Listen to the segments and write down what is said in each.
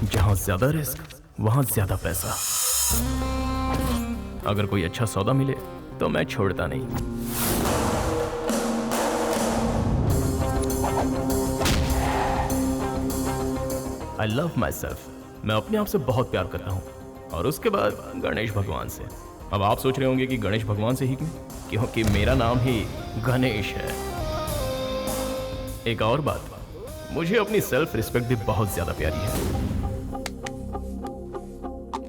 जहां ज्यादा रिस्क वहां ज्यादा पैसा। अगर कोई अच्छा सौदा मिले तो मैं छोड़ता नहीं। I love my self. मैं अपने आप से बहुत प्यार करता हूँ। और उसके बाद गणेश भगवान से। अब आप सोच रहे होंगे कि गणेश भगवान से ही क्यों? क्योंकि मेरा नाम ही गणेश है। एक और बात, मुझे अपनी सेल्फ रिस्पेक्ट भी बहुत ज्यादा प्यारी है।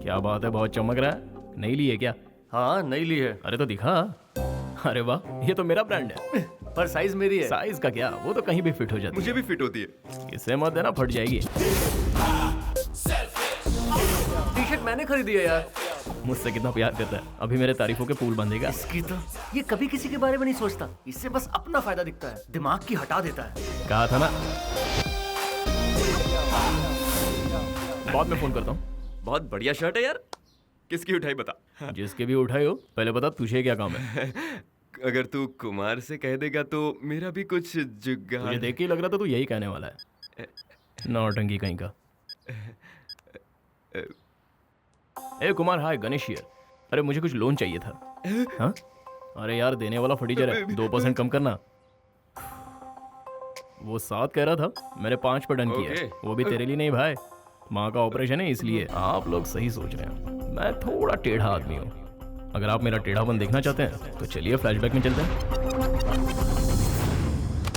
क्या बात है, बहुत चमक रहा है। नहीं ली है क्या? हाँ नहीं ली है। अरे तो दिखा। अरे वाह, ये तो मेरा ब्रांड है। पर साइज मेरी है। साइज का क्या, वो तो कहीं भी फिट हो जाती है। मुझे भी फिट होती है। इसे मत देना, फट जाएगी। टी शर्ट मैंने खरीदी है यार। मुझसे कितना प्यार करता है, अभी मेरे तारीफों के पुल बंधेगा। इसकी तो ये कभी किसी के बारे में नहीं सोचता। इससे बस अपना फायदा दिखता है, दिमाग की हटा देता है। कहा था ना। बाद में फोन करता हूँ। बहुत बढ़िया शर्ट है यार। किसकी उठाई बता। जिसके भी उठाए हो, पहले बता तुझे क्या काम है। अगर तू कुमार से कह देगा तो मेरा भी कुछ जुगाड़। मुझे देख के ही लग रहा था तू यही कहने वाला है। नौटंकी कहीं का। ए कुमार, हाय, गणेश हियर। अरे मुझे कुछ लोन चाहिए था। हाँ? अरे यार, देने वाला फटीचर है, 2% कम करना। वो 7 कह रहा था, मैंने 5 पर डन किया। वो भी तेरे लिए नहीं भाई, माँ का ऑपरेशन है इसलिए। आप लोग सही सोच रहे हैं, मैं थोड़ा टेढ़ा आदमी हूँ। अगर आप मेरा टेढ़ापन देखना चाहते हैं तो चलिए फ्लैशबैक में चलते हैं।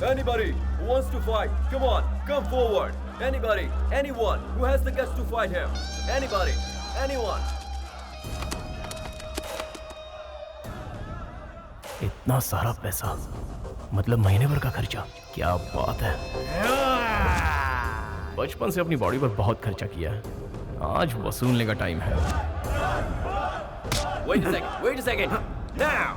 Anybody who wants to fight, come on, come forward. Anybody, anyone who has the guts to fight him. Anybody, anyone. इतना सारा पैसा, मतलब महीने भर का खर्चा। क्या बात है। बचपन से अपनी बॉडी पर बहुत खर्चा किया है, आज वसूलने का टाइम है। Wait a second, wait a second. Now.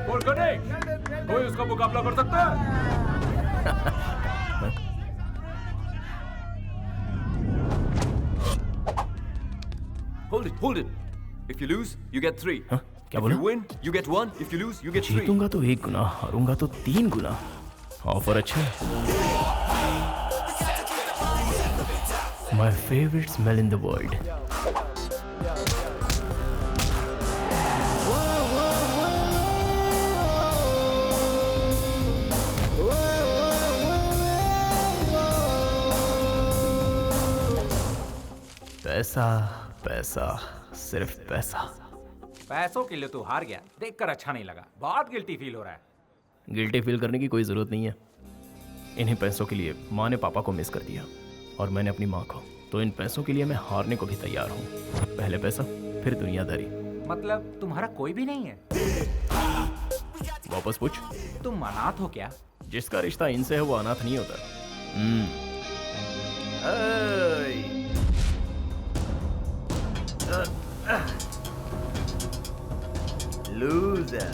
बोल गणेश, कोई उसका मुकाबला कर सकता है? Hold it. If you lose, you get 3. हाँ? क्या If बोला? you win, you get 1. If you lose, you get 3. जीतूंगा तो 1 गुना, हारूंगा तो 3 गुना। ऑफर अच्छा है। My favorite smell in the world. पैसा पैसा, सिर्फ पैसा। पैसों के लिए तू हार गया, देखकर अच्छा नहीं लगा। बहुत गिल्टी फील हो रहा है। गिल्टी फील करने की कोई जरूरत नहीं है। इन्हीं पैसों के लिए माँ ने पापा को मिस कर दिया और मैंने अपनी माँ को। तो इन पैसों के लिए मैं हारने को भी तैयार हूँ। पहले पैसा, फिर दुनियादारी। मतलब तुम्हारा कोई भी नहीं है? वापस पूछ। तुम अनाथ हो क्या? जिसका रिश्ता इनसे है वो अनाथ नहीं होता। Loser.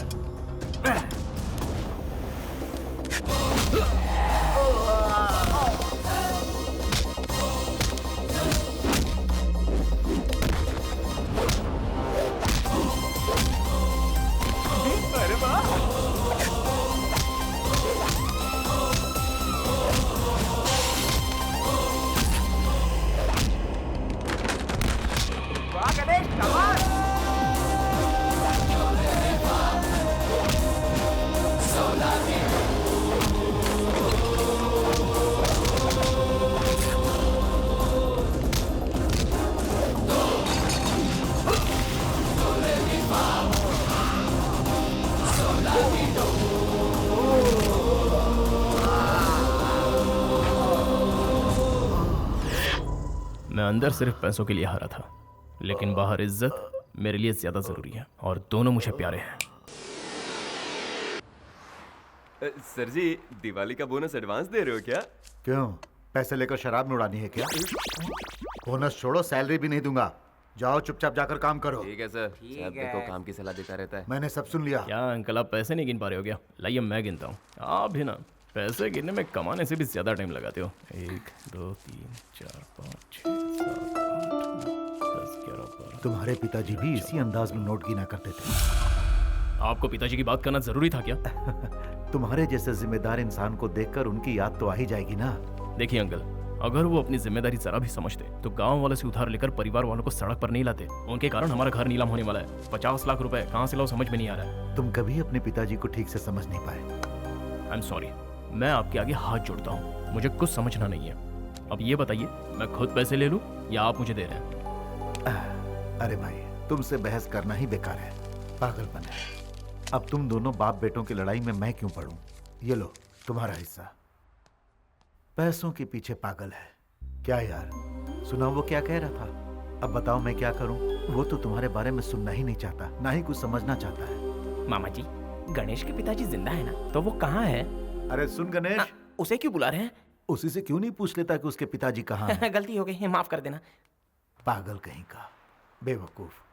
वाह गणेश, कमाल! मैं अंदर सिर्फ पैसों के लिए हारा था, लेकिन बाहर इज्जत मेरे लिए ज्यादा जरूरी है और दोनों मुझे प्यारे हैं। सर जी, दिवाली का बोनस एडवांस दे रहे हो क्या? क्यों, पैसे लेकर शराब में उड़ानी है क्या? बोनस छोड़ो, सैलरी भी नहीं दूंगा। जाओ चुपचाप जाकर काम करो। ठीक है सर। ठीक साहब है। देखो काम की सलाह देता रहता है। मैंने सब सुन लिया। क्या अंकल आप पैसे नहीं गिन पा रहे हो क्या? लाइए मैं गिनता हूँ। आप भी ना पैसे गिनने में कमाने से भी ज्यादा टाइम लगाते हो। 1 2 3 4 5 6 7 8 9 10 11 12। तुम्हारे पिताजी भी इसी अंदाज में नोट गिना करते थे। आपको पिताजी की बात करना जरूरी था क्या? तुम्हारे जैसे जिम्मेदार इंसान को देखकर उनकी याद तो आ ही जाएगी ना। देखिए अंकल, अगर वो अपनी जिम्मेदारी जरा भी समझते तो गांव वालों से उधार लेकर परिवार वालों को सड़क पर नहीं लाते। उनके कारण हमारा घर नीलाम होने वाला है। 50 लाख रुपए कहाँ से लाओ समझ में नहीं आ रहा है। तुम कभी अपने पिताजी को ठीक से समझ नहीं पाए। आई एम सॉरी, मैं आपके आगे हाथ जोड़ता हूँ, मुझे कुछ समझना नहीं है। अब ये बताइए, मैं खुद पैसे ले लूँ या आप मुझे दे रहे हैं? अरे भाई, तुमसे बहस करना ही बेकार है, पागलपन है। अब तुम दोनों बाप बेटों की लड़ाई में मैं क्यों पढ़ूं? ये लो तुम्हारा हिस्सा। पैसों के पीछे पागल है क्या यार? सुना वो क्या कह रहा था? अब बताओ मैं क्या करूं? वो तो तुम्हारे बारे में सुनना ही नहीं चाहता, ना ही कुछ समझना चाहता है। मामा जी, गणेश के पिताजी जिंदा है ना? तो वो कहाँ है? अरे सुन गणेश, उसे क्यों बुला रहे हैं? उसी से क्यों नहीं पूछ लेता कि उसके पिताजी कहाँ हैं? गलती हो गई, माफ कर देना। पागल कहीं का, बेवकूफ।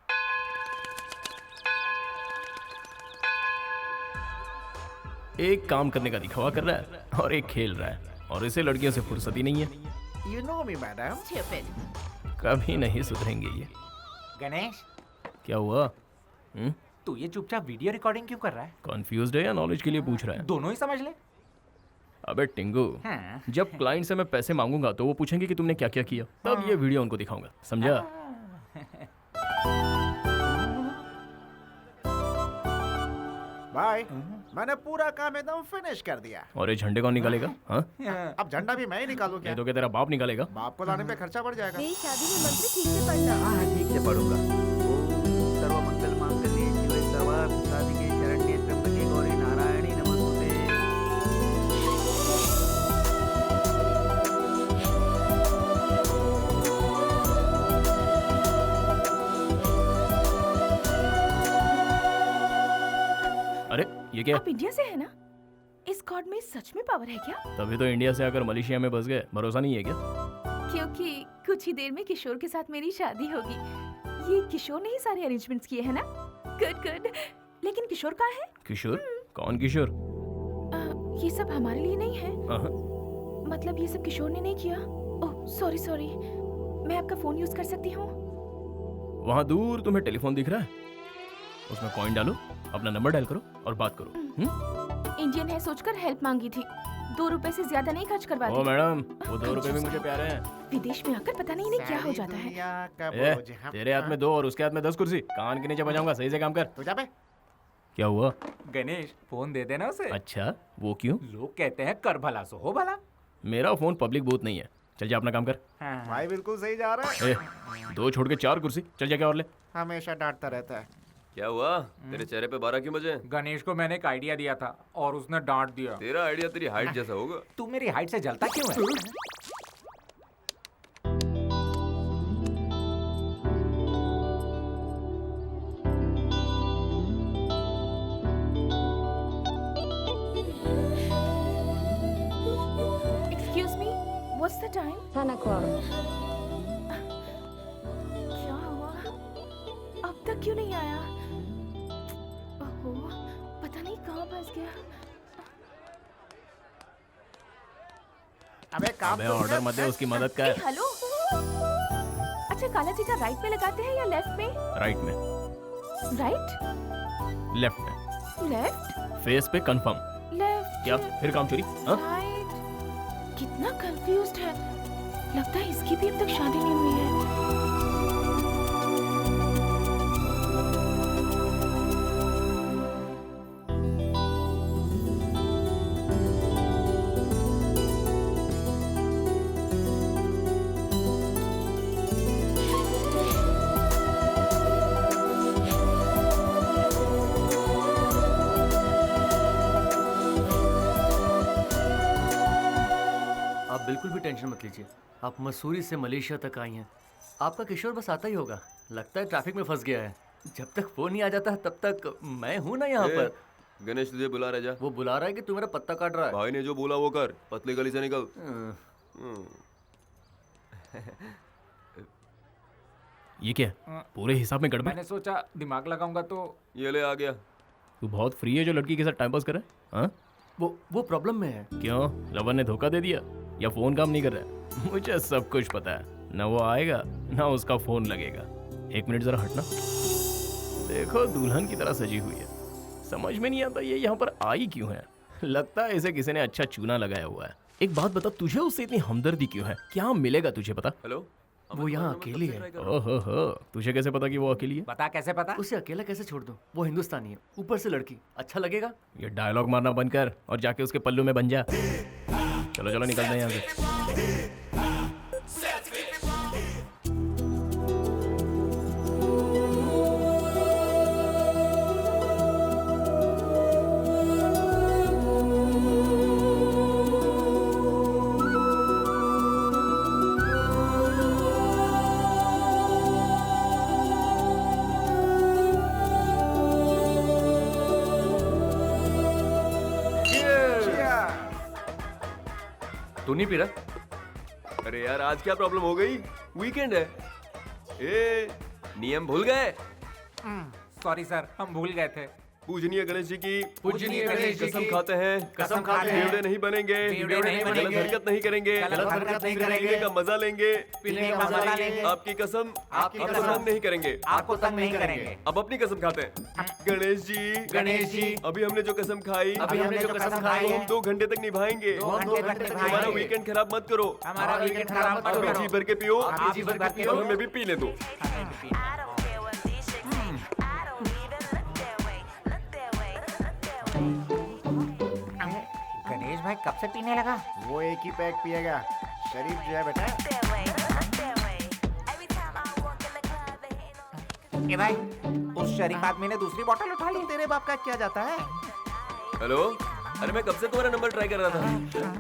एक काम करने का दिखावा कर रहा है और एक खेल रहा है, और इसे लड़कियों से फुर्सत ही नहीं है। You know me, madam. कभी नहीं सुधरेंगे ये। गणेश, क्या हुआ? तू ये चुपचाप वीडियो रिकॉर्डिंग क्यों कर रहा है? कॉन्फ्यूज्ड है या नॉलेज के लिए पूछ रहा है? दोनों ही समझ ले। अबे टिंगू, हाँ। जब क्लाइंट से मैं पैसे मांगूंगा तो वो पूछेंगे कि तुमने क्या क्या किया, तब ये वीडियो उनको दिखाऊंगा, समझा? भाई, मैंने पूरा काम एकदम फिनिश कर दिया। और ये झंडे कौन निकालेगा? हाँ? अब झंडा भी मैं ही निकालू क्या? ये तो क्या तेरा बाप निकालेगा? बाप को लाने पे खर्चा बढ़ जाएगा। मेरी शादी में मंत्र ठीक से पढ़ना। हाँ ठीक से पढ़ूंगा। ओम सर्वमंगल मांगल्ये शिवे सर्वार्थ साधिके शरण्ये त्र्यंबके गौरी नारायणी नमोस्तुते। अरे ये क्या? आप इंडिया से है ना? इस गॉड में सच में पावर है क्या? तभी तो इंडिया से आकर मलेशिया में बस गए, भरोसा नहीं है क्या? क्योंकि कुछ ही देर में किशोर के साथ मेरी शादी होगी। ये किशोर ने ही सारे अरेंजमेंट्स किए हैं ना? Good good. लेकिन किशोर कहाँ है? किशोर? कौन किशोर? ये सब हमारे लिए नहीं है। अहं, मतलब ये सब किशोर ने नहीं किया। Oh sorry sorry. मैं आपका फोन यूज कर सकती हूँ? वहाँ दूर तुम्हें टेलीफोन दिख रहा है, उसमें कॉइन डालो, अपना नंबर डायल करो और बात करो। इंडियन है सोचकर हेल्प मांगी थी। 2 रुपए से ज्यादा नहीं खर्च ओ करवाती। मैडम, वो 2 रुपए भी मुझे प्यारे हैं। विदेश में आकर पता नहीं इन्हें क्या हो जाता है। ए, तेरे हाथ में 2 और उसके हाथ में 10 कुर्सी, कान के नीचे बजाऊंगा, सही से काम कर। तू जा बे। क्या हुआ? गणेश, फोन दे देना उसे। अच्छा, वो क्यों? लोग कहते हैं कर भला सो हो भला। मेरा फोन पब्लिक बूथ नहीं है, चल जा अपना काम कर। हाँ। भाई बिल्कुल सही जा रहा है। ए, 2 छोड़ के 4 कुर्सी, चल जा क्या और ले। हमेशा डांटता रहता है। क्या हुआ? तेरे चेहरे पे 12 क्यों बजे? गणेश को मैंने एक आइडिया दिया था और उसने डांट दिया। तेरा आइडिया तेरी हाइट जैसा होगा। तू मेरी हाइट से जलता क्यों है? Excuse me, what's the time? 10 o'clock. क्या हुआ? अब तक क्यों नहीं आया? ओहो, पता नहीं कहाँ फंस गया। अबे काम अबे ऑर्डर मत दे, उसकी मदद ए, कर। हेलो। अच्छा, काला टीका राइट में लगाते हैं या लेफ्ट में? राइट में, राइट, लेफ्ट में, लेफ्ट, फेस पे कंफर्म। लेफ्ट। क्या फिर काम चोरी? हाँ? राइट। कितना कंफ्यूज्ड है। लगता है इसकी भी अब तक शादी नहीं हुई है। आप बिल्कुल भी टेंशन मत लीजिए। आप मसूरी से मलेशिया तक आई हैं। आपका किशोर बस आता ही होगा। लगता है ट्रैफिक में फंस गया है। जब तक फोन नहीं आ जाता तब तक मैं हूं ना यहाँ पर। गणेश तुझे बुला रहा है, जा। वो बुला रहा है कि तू मेरा पत्ता काट रहा है। भाई ने जो बोला वो कर, पतली गली से निकल। ये क्या है? पूरे हिसाब में गड़बड़। मैंने सोचा दिमाग लगाऊंगा तो ये ले आ गया। तू बहुत फ्री है जो लड़की के साथ टाइम पास करे। हाँ वो प्रॉब्लम में है। क्यों? लवर ने धोखा दे दिया या फोन काम नहीं कर रहा है? मुझे सब कुछ पता है। ना वो आएगा ना उसका फोन लगेगा। 1 मिनट जरा हटना। देखो दुल्हन की तरह सजी हुई है। समझ में नहीं आता ये यहाँ पर आई क्यों है। लगता है इसे किसी ने अच्छा चूना लगाया हुआ है। एक बात बता, तुझे उससे इतनी हमदर्दी क्यों है? क्या मिलेगा तुझे पता? हेलो, वो यहाँ अकेली है। ओहो हो, तुझे कैसे पता कि वो अकेली है? बता कैसे पता? उसे अकेला कैसे छोड़ दूं? वो हिंदुस्तानी है, ऊपर से लड़की, अच्छा लगेगा? ये डायलॉग मारना बंद कर और जाके उसके पल्लू में बन जा। चलो चलो निकलते हैं यहाँ से। तू नहीं पी रहा? अरे यार आज क्या प्रॉब्लम हो गई? वीकेंड है। ए, नियम भूल गए? सॉरी सर, हम भूल गए थे। पूजनीय गणेश जी की पूजनीय गणेश जी कसम की खाते हैं, कसम खाते हैं, बेवड़े नहीं बनेंगे, बेवड़े नहीं गलत बनेंगे, हरकत नहीं करेंगे, गलत हरकत नहीं करेंगे, पीने का मजा लेंगे, पीने का मजा लेंगे, आपकी कसम आपकी आपको कसम, तंग नहीं करेंगे। आपको तंग नहीं करेंगे। अब अपनी कसम खाते हैं। गणेश जी, अभी हमने जो कसम खाई, अभी हमने जो कसम खाई वो है, हम 2 घंटे तक निभाएंगे। 2 घंटे तक निभाएंगे। हमारा वीकेंड खराब मत करो। हमारा वीकेंड खराब मत आप भी करो। जी भर के पियो, आप जी भर के पियो। और हमें भी पीने दो। गणेश भाई कब से पीने लगा? वो एक ही पैक पिएगा, शरीफ जो है बेटा। ए भाई, उस शरीफ आदमी ने दूसरी बोतल उठा ली। तेरे बाप का क्या जाता है? हेलो, अरे मैं कब से तुम्हारा नंबर ट्राई कर रहा था।